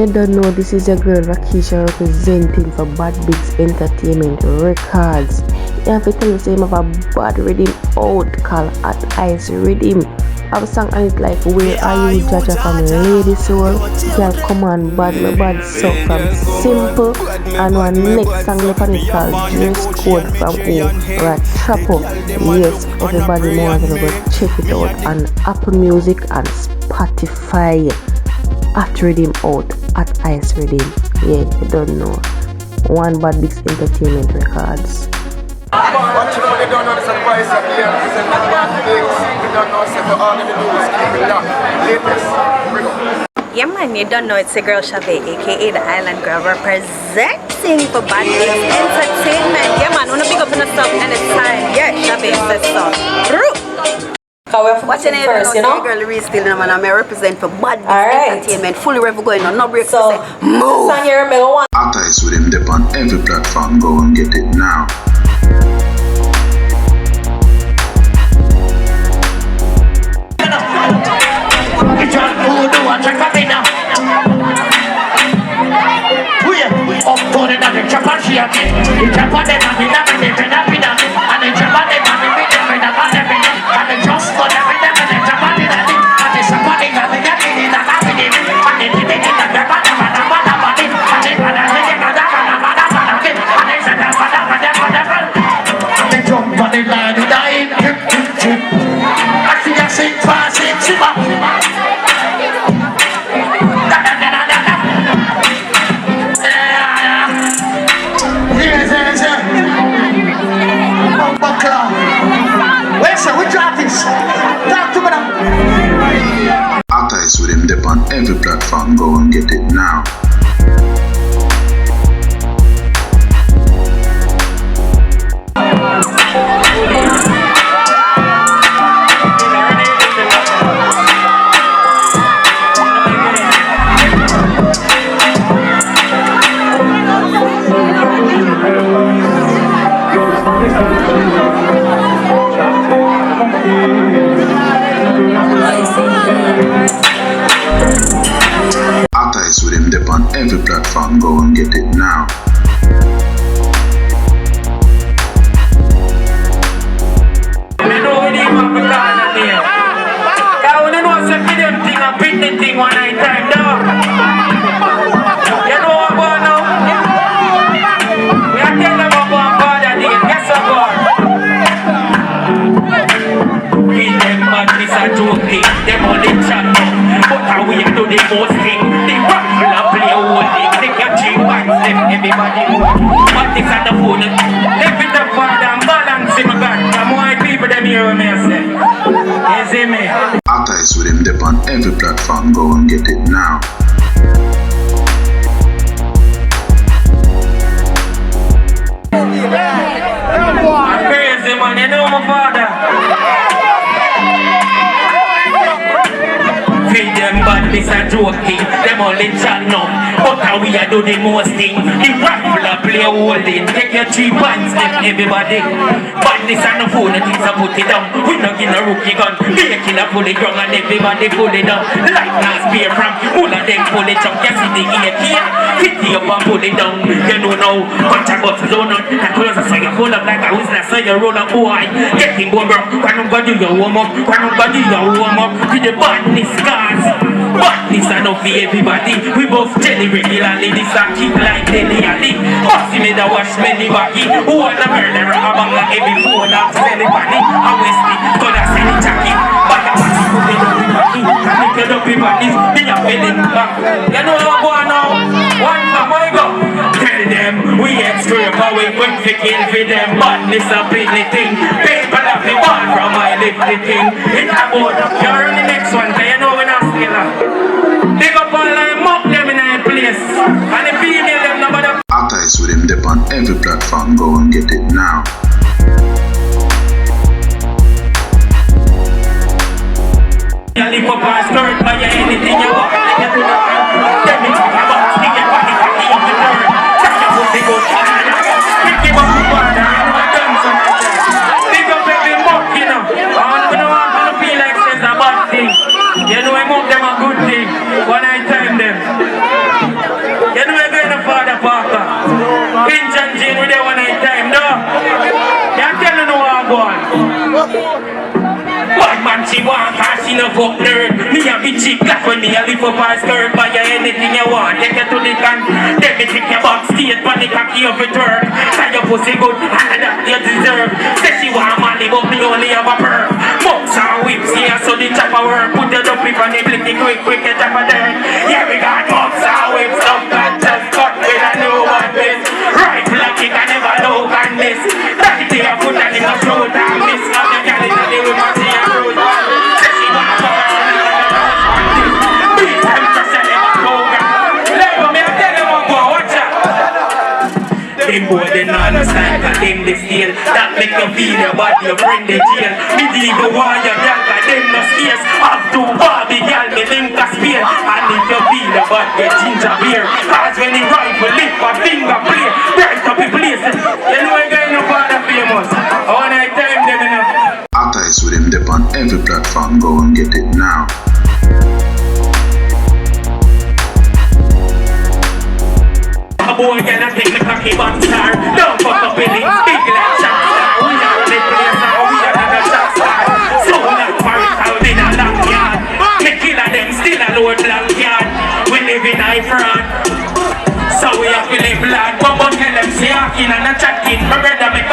You don't know, this is your girl Rakisha representing for Bad Bigs Entertainment Records. You have to tell you say I have a bad rhythm out called At Ice Rhythm. I have a song on it like Where Are You Jaja from Lady Soul. Girl come on bad, my bad so from Simple. And one next song left on it called Dress Code from Rachapo. Yes, everybody wants to go check it out on Apple Music and Spotify. At Rhythm out, At Ice Rhythm. Yeah, you don't know. One Bad Bigs Entertainment Records. What you know, they don't know this advice up here. This is not Bad Bigs. We don't know, so all of the news, keep it locked. Latest, bring up. Yeah man, you don't know it's your girl Chavez, aka the Island Girl, representing for Bad Bigs Entertainment. Yeah man, wanna pick up on the song anytime. Yeah, Chavez says so. What's your name first, you know? Girl, Reese still, man. I represent for Bad Bigs Entertainment. Fully rev going on, no breaks. So, move. song here, number one. At Ice with him, dip on every platform. Go and get it now. At Ice with him, dip on every platform. Go and get it now. At Ice with him, dip on every platform. Go and get it now. Them all in chat now, but how we do the most thing. The rifle and play all day. They can cheap bands, them everybody know. But this at the phone, left it up for them balance in my back. Some white people them hear me say, you see me? At Ice with him, dip on every platform. Go and get it now. I'm crazy man, you know my father. Feed them bad, this a joking. Them all in chat now, but how we a do the most thing. The rifle a play holding. Take your cheap hands, them everybody. But this a no phone, the things a put it down. We not give a rookie gun. Making a pull it ground and everybody pull it down. Like last beer from all of them pull it up. You see the ear here, 50 up and pull it down. You know now, bunch of buses on up. And close a fire full up like a whistle. So you roll up, boy. Get him go bro. When I'm gonna do your warm up. When I'm gonna do your warm up. To the badness cars. Badness enough for everybody. We both jelly regularly. This a keep like Delhi Ali. Bossy made a wash many baggy. Who wanna murderer among like every phone up to anybody. I Wesley, gonna send it jacket. But the party put it up in baggy. Can make it up in baggies. Be a feeling back. You know what go on now? One for my go. Tell them we extreme power when we kill for them. Badness a big thing. People have the ball from my lift the thing. It's about you're on the next one. Cause you know we're not still up. Big up all them up them in a place. And the female them nobody. At Ice with him, dip on every platform. Go and get it now. You live up and skirt by anything you want. You do not. Tell me talk about stick your body back in the dirt. That's your pussy go hard. Pick him up the water and we're done some of that. Big up every muck, you know. And we don't want to feel like it's a bad thing. You know, I move them a good thing. One I time them. Bad man she want cause she no fuck nerd. Me a be cheap black when me a lift up her skirt. Buy you anything you want, take you to the can. Then me take your back straight when the cocky of it turn. Say your pussy good and that you deserve. Say she want money but me only have a perk. Mugs and whips, yeah, so the chopper work. Put your dump on the blicky quick and chop a dirt. Yeah, we got mugs and whips, stuff that just cut with a new one this. Right like you can never know on this. That it you put on in the throat and miss. Now you got it and they will not see a road. Say she want to fuck her and this. Beat them to sell them a program. Let me tell them what go, watch out. Them boy they not understand cause them they steal. That make you feel your body, your friend they jail. Me even want your girl cause them no scarce. Have to Barbie girl me link a spear. And if you feel your body get ginger beer. Cause when the rifle lift a finger play. Right up the place. You know I got no father famous. I wanna tell him them enough. Atta is with him dip on every platform, go and get it now. A boy gonna take the cocky bun star. Don't fuck up in it, big like shot star. We are on the place now, we are on the shot star. So not married out in a long yard. Me killer them still a load long yard. We live in high front, so we have to live land. But tell them say hawking and a chatting. My brother make